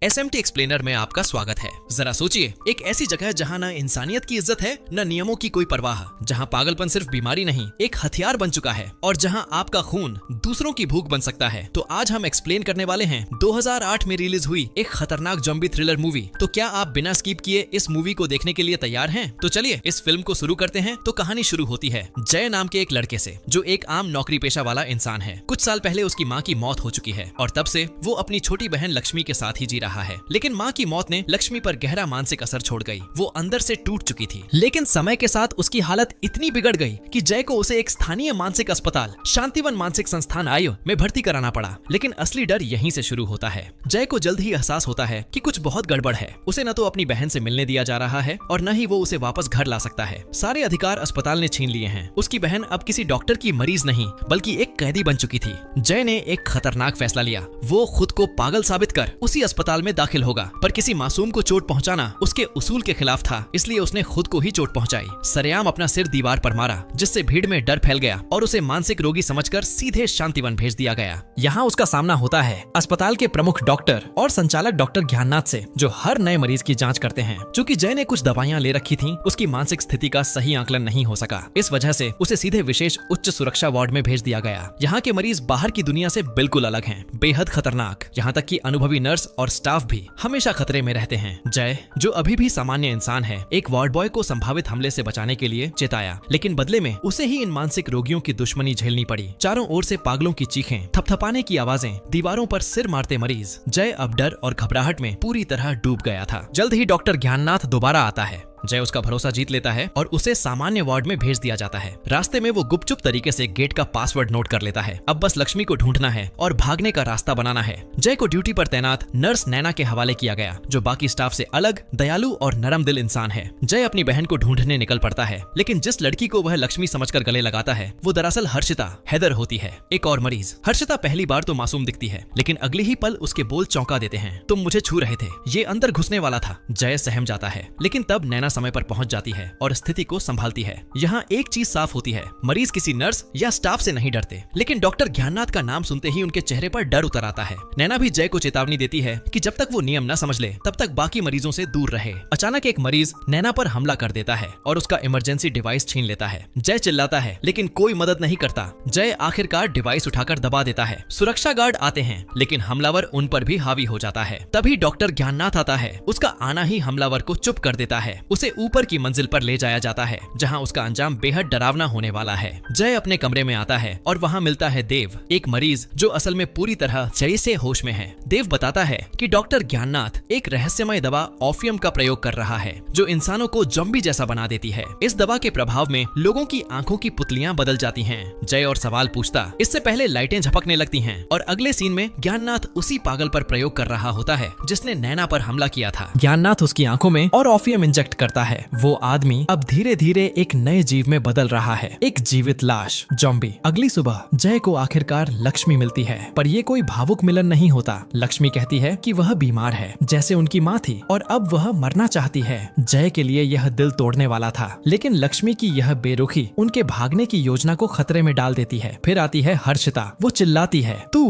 SMT explainer में आपका स्वागत है। जरा सोचिए, एक ऐसी जगह जहाँ न इंसानियत की इज्जत है न नियमों की कोई परवाह, जहाँ पागलपन सिर्फ बीमारी नहीं एक हथियार बन चुका है और जहाँ आपका खून दूसरों की भूख बन सकता है। तो आज हम एक्सप्लेन करने वाले हैं 2008 में रिलीज हुई एक खतरनाक जॉम्बी थ्रिलर मूवी। तो क्या आप बिना स्किप किए इस मूवी को देखने के लिए तैयार हैं? तो चलिए इस फिल्म को शुरू करते हैं। तो कहानी शुरू होती है जय नाम के एक लड़के से, जो एक आम नौकरी पेशा वाला इंसान है। कुछ साल पहले उसकी माँ की मौत हो चुकी है और तब से वो अपनी छोटी बहन लक्ष्मी के साथ ही जी रहा है। लेकिन माँ की मौत ने लक्ष्मी पर गहरा मानसिक असर छोड़ गई। वो अंदर से टूट चुकी थी। लेकिन समय के साथ उसकी हालत इतनी बिगड़ गई कि जय को उसे एक स्थानीय मानसिक अस्पताल शांतिवन मानसिक संस्थान आयु में भर्ती कराना पड़ा। लेकिन असली डर यहीं से शुरू होता है। जय को जल्द ही एहसास होता है कि कुछ बहुत गड़बड़ है। उसे न तो अपनी बहन से मिलने दिया जा रहा है और न ही वो उसे वापस घर ला सकता है। सारे अधिकार अस्पताल ने छीन लिए हैं। उसकी बहन अब किसी डॉक्टर की मरीज नहीं बल्कि एक कैदी बन चुकी थी। जय ने एक खतरनाक फैसला लिया। वो खुद को पागल साबित कर उसी अस्पताल में दाखिल होगा, पर किसी मासूम को चोट पहुंचाना उसके उसूल के खिलाफ था, इसलिए उसने खुद को ही चोट पहुंचाई। सरेआम अपना सिर दीवार पर मारा, जिससे भीड़ में डर फैल गया और उसे मानसिक रोगी समझकर सीधे शांतिवन भेज दिया गया। यहाँ उसका सामना होता है अस्पताल के प्रमुख डॉक्टर और संचालक डॉक्टर ज्ञाननाथ से, जो हर नए मरीज की जांच करते हैं। चूंकि जय ने कुछ दवाइयां ले रखी थी, उसकी मानसिक स्थिति का सही आकलन नहीं हो सका। इस वजह से उसे सीधे विशेष उच्च सुरक्षा वार्ड में भेज दिया गया। यहाँ के मरीज बाहर की दुनिया से बिल्कुल अलग हैं, बेहद खतरनाक। यहाँ तक कि अनुभवी नर्स और स्टाफ भी हमेशा खतरे में रहते हैं। जय, जो अभी भी सामान्य इंसान है, एक वार्ड बॉय को संभावित हमले से बचाने के लिए चेताया, लेकिन बदले में उसे ही इन मानसिक रोगियों की दुश्मनी झेलनी पड़ी। चारों ओर से पागलों की चीखें, थपथपाने की आवाजें, दीवारों पर सिर मारते मरीज। जय अब डर और घबराहट में पूरी तरह डूब गया था। जल्द ही डॉक्टर ज्ञाननाथ दोबारा आता है। जय उसका भरोसा जीत लेता है और उसे सामान्य वार्ड में भेज दिया जाता है। रास्ते में वो गुपचुप तरीके से गेट का पासवर्ड नोट कर लेता है। अब बस लक्ष्मी को ढूंढना है और भागने का रास्ता बनाना है। जय को ड्यूटी पर तैनात नर्स नैना के हवाले किया गया, जो बाकी स्टाफ से अलग, दयालु और नरम दिल इंसान है। जय अपनी बहन को ढूंढने निकल पड़ता है, लेकिन जिस लड़की को वह लक्ष्मी समझकर गले लगाता है, वो दरअसल हर्षिता हैदर होती है, एक और मरीज। हर्षिता पहली बार तो मासूम दिखती है, लेकिन अगले ही पल उसके बोल चौंका देते हैं। तुम मुझे छू रहे थे, ये अंदर घुसने वाला था। जय सहम जाता है, लेकिन तब नैना समय पर पहुंच जाती है और स्थिति को संभालती है। यहाँ एक चीज साफ होती है, मरीज किसी नर्स या स्टाफ से नहीं डरते, लेकिन डॉक्टर ज्ञाननाथ का नाम सुनते ही उनके चेहरे पर डर उतर आता है। नैना भी जय को चेतावनी देती है कि जब तक वो नियम न समझ ले, तब तक बाकी मरीजों से दूर रहे। अचानक एक मरीज नैना पर हमला कर देता है और उसका इमरजेंसी डिवाइस छीन लेता है। जय चिल्लाता है, लेकिन कोई मदद नहीं करता। जय आखिरकार डिवाइस उठाकर दबा देता है। सुरक्षा गार्ड आते हैं, लेकिन हमलावर उन पर भी हावी हो जाता है। तभी डॉक्टर ज्ञाननाथ आता है। उसका आना ही हमलावर को चुप कर देता है। उसे ऊपर की मंजिल पर ले जाया जाता है, जहां उसका अंजाम बेहद डरावना होने वाला है। जय अपने कमरे में आता है और वहां मिलता है देव, एक मरीज जो असल में पूरी तरह जय से होश में है। देव बताता है कि डॉक्टर ज्ञाननाथ एक रहस्यमय दवा ऑफियम का प्रयोग कर रहा है, जो इंसानों को जॉम्बी जैसा बना देती है। इस दवा के प्रभाव में लोगों की आंखों की पुतलियां बदल जाती हैं। जय और सवाल पूछता, इससे पहले लाइटें झपकने लगती हैं और अगले सीन में ज्ञाननाथ उसी पागल पर प्रयोग कर रहा होता है जिसने नैना पर हमला किया था। ज्ञाननाथ उसकी आंखों में और ऑफियम इंजेक्ट करता है। वो आदमी अब धीरे धीरे एक नए जीव में बदल रहा है, एक जीवित लाश, जॉम्बी। अगली सुबह जय को आखिरकार लक्ष्मी मिलती है, पर ये कोई भावुक मिलन नहीं होता। लक्ष्मी कहती है कि वह बीमार है, जैसे उनकी माँ थी, और अब वह मरना चाहती है। जय के लिए यह दिल तोड़ने वाला था, लेकिन लक्ष्मी की यह बेरुखी उनके भागने की योजना को खतरे में डाल देती है। फिर आती है हर्षिता। वो चिल्लाती है, तू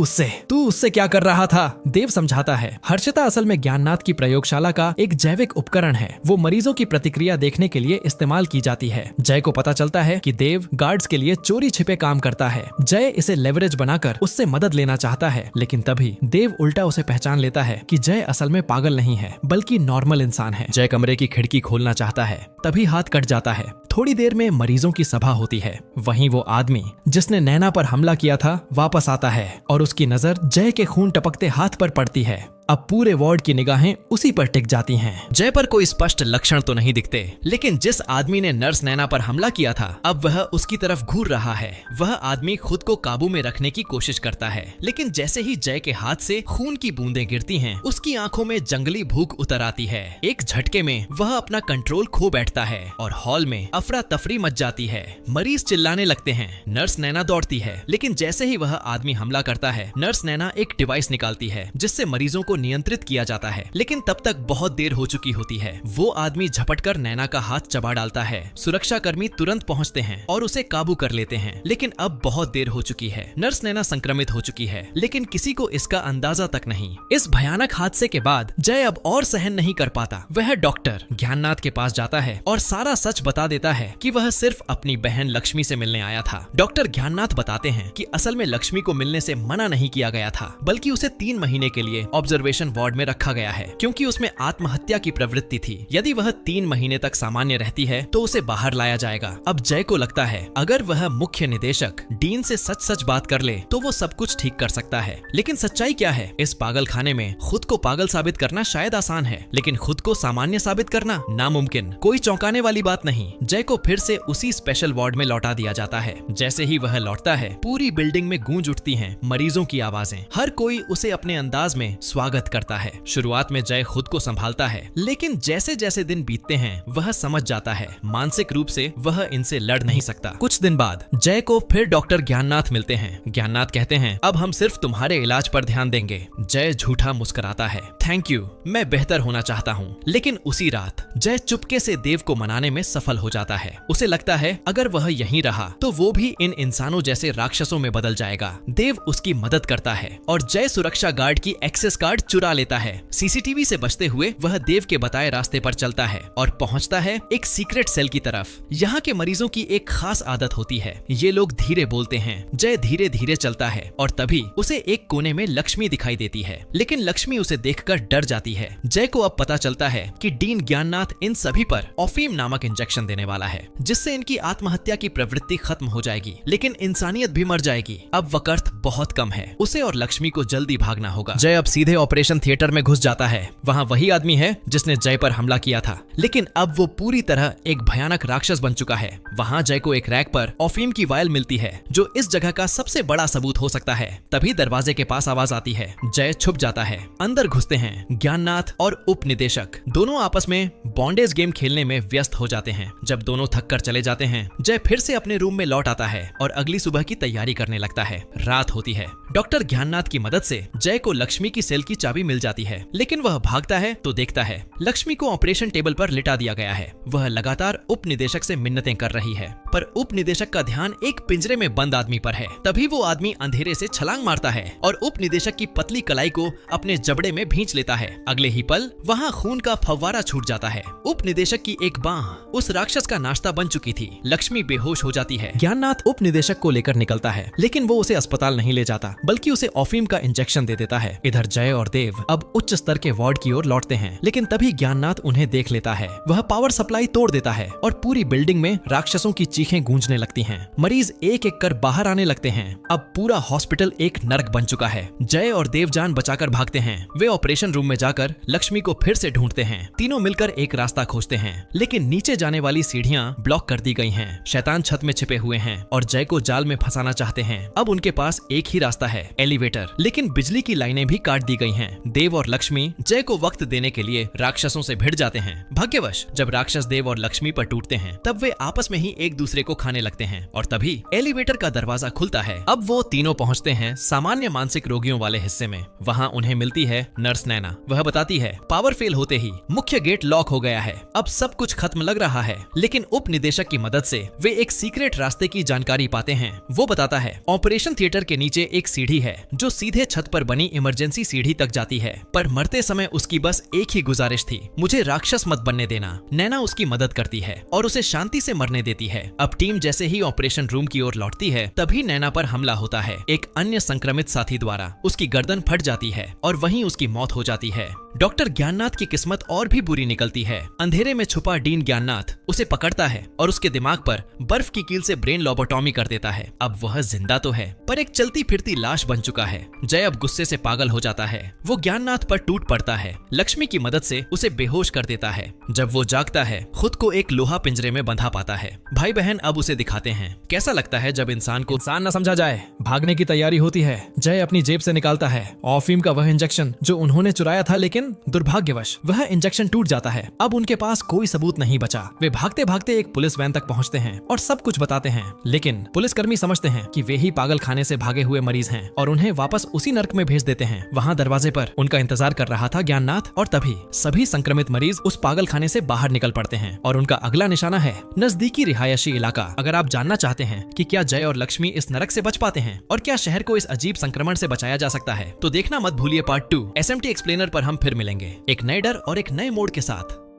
उससे क्या कर रहा था? देव समझाता है, हर्षिता असल में ज्ञाननाथ की प्रयोगशाला का एक जैविक उपकरण है। वो मरीजों की प्रतिक्रिया देखने के लिए इस्तेमाल की जाती है। जय को पता चलता है कि देव गार्ड्स के लिए चोरी छिपे काम करता है। जय इसे लेवरेज बनाकर उससे मदद लेना चाहता है, लेकिन तभी देव उल्टा उसे पहचान लेता है कि जय असल में पागल नहीं है, बल्कि नॉर्मल इंसान है। जय कमरे की खिड़की खोलना चाहता है, तभी हाथ कट जाता है। थोड़ी देर में मरीजों की सभा होती है। वहीं वो आदमी जिसने नैना पर हमला किया था वापस आता है और उसकी नजर जय के खून टपकते हाथ पर पड़ती है। अब पूरे वार्ड की निगाहें उसी पर टिक जाती हैं। जय पर कोई स्पष्ट लक्षण तो नहीं दिखते, लेकिन जिस आदमी ने नर्स नैना पर हमला किया था, अब वह उसकी तरफ घूर रहा है। वह आदमी खुद को काबू में रखने की कोशिश करता है, लेकिन जैसे ही जय के हाथ से खून की बूंदें गिरती हैं, उसकी आंखों में जंगली भूख उतर आती है। एक झटके में वह अपना कंट्रोल खो बैठता है और हॉल में अफरा तफरी मच जाती है। मरीज चिल्लाने लगते हैं। नर्स नैना दौड़ती है, लेकिन जैसे ही वह आदमी हमला करता है, नर्स नैना एक डिवाइस निकालती है, जिससे मरीजों को नियंत्रित किया जाता है, लेकिन तब तक बहुत देर हो चुकी होती है। वो आदमी झपटकर नैना का हाथ चबा डालता है। सुरक्षा कर्मी तुरंत पहुंचते हैं और उसे काबू कर लेते हैं, लेकिन अब बहुत देर हो चुकी है। नर्स नैना संक्रमित हो चुकी है, लेकिन किसी को इसका अंदाजा तक नहीं। इस भयानक हादसे के बाद जय अब और सहन नहीं कर पाता। वह डॉक्टर ज्ञाननाथ के पास जाता है और सारा सच बता देता है कि वह सिर्फ अपनी बहन लक्ष्मी से मिलने आया था। डॉक्टर ज्ञाननाथ बताते हैं कि असल में लक्ष्मी को मिलने से मना नहीं किया गया था, बल्कि उसे 3 महीने के लिए ऑब्जर्वेशन वार्ड में रखा गया है, क्योंकि उसमें आत्महत्या की प्रवृत्ति थी। यदि वह 3 महीने तक सामान्य रहती है तो उसे बाहर लाया जाएगा। अब जय को लगता है अगर वह मुख्य निदेशक डीन से सच सच बात कर ले तो वो सब कुछ ठीक कर सकता है। लेकिन सच्चाई क्या है? इस पागल खाने में खुद को पागल साबित करना शायद आसान है, लेकिन खुद को सामान्य साबित करना नामुमकिन। कोई चौंकाने वाली बात नहीं। जय को फिर से उसी स्पेशल वार्ड में लौटा दिया जाता है। जैसे ही वह लौटता है, पूरी बिल्डिंग में गूंज उठती हैं मरीजों की आवाजें। हर कोई उसे अपने अंदाज में स्वागत करता है। शुरुआत में जय खुद को संभालता है, लेकिन जैसे जैसे दिन बीतते हैं वह समझ जाता है मानसिक रूप से वह इनसे लड़ नहीं सकता। कुछ दिन बाद जय को फिर डॉक्टर ज्ञाननाथ मिलते हैं। ज्ञाननाथ कहते हैं अब हम सिर्फ तुम्हारे इलाज पर ध्यान देंगे। जय झूठा मुस्कुराता है, थैंक यू, मैं बेहतर होना चाहता हूँ। लेकिन उसी रात जय चुपके से देव को मनाने में सफल हो जाता है। उसे लगता है अगर वह यहीं रहा तो वो भी इन इंसानों जैसे राक्षसों में बदल जाएगा। देव उसकी मदद करता है और जय सुरक्षा गार्ड की एक्सेस कार्ड चुरा लेता है। सीसीटीवी से बचते हुए वह देव के बताए रास्ते पर चलता है और पहुंचता है एक सीक्रेट सेल की तरफ। यहाँ के मरीजों की एक खास आदत होती है, ये लोग धीरे बोलते हैं। जय धीरे धीरे चलता है और तभी उसे एक कोने में लक्ष्मी दिखाई देती है, लेकिन लक्ष्मी उसे देखकर डर जाती है। जय को अब पता चलता है कि डीन ज्ञाननाथ इन सभी पर ओफीम नामक इंजेक्शन देने वाला है, जिससे इनकी आत्महत्या की प्रवृत्ति खत्म हो जाएगी, लेकिन इंसानियत भी मर जाएगी। अब वक्त बहुत कम है, उसे और लक्ष्मी को जल्दी भागना होगा। जय अब सीधे ऑपरेशन थिएटर में घुस जाता है। वहाँ वही आदमी है जिसने जय पर हमला किया था, लेकिन अब वो पूरी तरह एक भयानक राक्षस बन चुका है। वहाँ जय को एक रैक पर ओफीम की वायल मिलती है, जो इस जगह का सबसे बड़ा सबूत हो सकता है। तभी दरवाजे के पास आवाज आती है। जय छुप जाता है। अंदर घुसते हैं ज्ञाननाथ और उप निदेशक। दोनों आपस में बॉन्डेज गेम खेलने में व्यस्त हो जाते हैं। जब दोनों थक कर चले जाते हैं, जय फिर से अपने रूम में लौट आता है और अगली सुबह की तैयारी करने लगता है। रात होती है। डॉक्टर ज्ञाननाथ की मदद से जय को लक्ष्मी की सेल की चाबी मिल जाती है, लेकिन वह भागता है तो देखता है लक्ष्मी को ऑपरेशन टेबल पर लिटा दिया गया है। वह लगातार उप निदेशक से मिन्नतें कर रही है, पर उप निदेशक का ध्यान एक पिंजरे में बंद आदमी पर है। तभी वो आदमी अंधेरे से छलांग मारता है और उप निदेशक की पतली कलाई को अपने जबड़े में भींच लेता है। अगले ही पल वहाँ खून का फव्वारा छूट जाता है। उप निदेशक की एक बांह उस राक्षस का नाश्ता बन चुकी थी। लक्ष्मी बेहोश हो जाती है। ज्ञाननाथ उप निदेशक को लेकर निकलता है, लेकिन वो उसे अस्पताल नहीं ले जाता, बल्कि उसे ओफीम का इंजेक्शन दे देता है। इधर जय और देव अब उच्च स्तर के वार्ड की ओर लौटते हैं, लेकिन तभी ज्ञाननाथ उन्हें देख लेता है। वह पावर सप्लाई तोड़ देता है और पूरी बिल्डिंग में राक्षसों की चीखें गूंजने लगती हैं। मरीज एक एक कर बाहर आने लगते हैं। अब पूरा हॉस्पिटल एक नर्क बन चुका है। जय और देव जान बचाकर भागते हैं। वे ऑपरेशन रूम में जाकर लक्ष्मी को फिर से ढूंढते हैं। तीनों मिलकर एक रास्ता खोजते हैं, लेकिन नीचे जाने वाली सीढ़ियां ब्लॉक कर दी गई हैं। शैतान छत में छिपे हुए हैं और जय को जाल में फंसाना चाहते हैं। अब उनके पास एक ही रास्ता है, एलिवेटर, लेकिन बिजली की लाइनें भी काट दी गई हैं। देव और लक्ष्मी जय को वक्त देने के लिए राक्षसों से भिड़ जाते हैं। भाग्यवश जब राक्षस देव और लक्ष्मी पर टूटते हैं, तब वे आपस में ही एक दूसरे को खाने लगते हैं और तभी एलिवेटर का दरवाजा खुलता है। अब वो तीनों पहुंचते हैं सामान्य मानसिक रोगियों वाले हिस्से में। वहाँ उन्हें मिलती है नर्स नैना। वह बताती है पावर फेल होते ही मुख्य गेट लॉक हो गया है। अब सब कुछ खत्म लग रहा है, लेकिन उप निदेशक की मदद से वे एक सीक्रेट रास्ते की जानकारी पाते हैं। वो बताता है ऑपरेशन थिएटर के नीचे एक सीढ़ी है जो सीधे छत पर बनी इमरजेंसी सीढ़ी तक जाती है, पर मरते समय उसकी बस एक ही गुजारिश थी, मुझे राक्षस मत बनने देना। नैना उसकी मदद करती है और उसे शांति से मरने देती है। अब टीम जैसे ही ऑपरेशन रूम की ओर लौटती है, तभी नैना पर हमला होता है एक अन्य संक्रमित साथी द्वारा। उसकी गर्दन फट जाती है और वहीं उसकी मौत हो जाती है। डॉक्टर ज्ञाननाथ की किस्मत और भी बुरी निकलती है। अंधेरे में छुपा डीन ज्ञाननाथ उसे पकड़ता है और उसके दिमाग पर बर्फ की कील से ब्रेन लोबोटॉमी कर देता है। अब वह जिंदा तो है, पर एक चलती फिरती लाश बन चुका है। जय अब गुस्से से पागल हो जाता है। वो ज्ञाननाथ पर टूट पड़ता है। लक्ष्मी की मदद से उसे बेहोश कर देता है। जब वो जागता है, खुद को एक लोहा पिंजरे में बंधा पाता है। भाई बहन अब उसे दिखाते हैं कैसा लगता है जब इंसान को इंसान न समझा जाए। भागने की तैयारी होती है। जय अपनी जेब से निकालता है ओफीम का वह इंजेक्शन जो उन्होंने चुराया था, लेकिन लेकिन दुर्भाग्यवश वह इंजेक्शन टूट जाता है। अब उनके पास कोई सबूत नहीं बचा। वे भागते भागते एक पुलिस वैन तक पहुंचते हैं और सब कुछ बताते हैं, लेकिन पुलिसकर्मी समझते हैं कि वे ही पागल खाने से भागे हुए मरीज हैं और उन्हें वापस उसी नर्क में भेज देते हैं। वहाँ दरवाजे पर उनका इंतजार कर रहा था ज्ञाननाथ, और तभी सभी संक्रमित मरीज उस पागल खाने से बाहर निकल पड़ते हैं और उनका अगला निशाना है नजदीकी रिहायशी इलाका। अगर आप जानना चाहते हैं कि क्या जय और लक्ष्मी इस नरक से बच पाते हैं और क्या शहर को इस अजीब संक्रमण से बचाया जा सकता है, तो देखना मत भूलिए पार्ट 2 SMT एक्सप्लेनर पर। हम फिर मिलेंगे एक नए डर और एक नए मोड़ के साथ।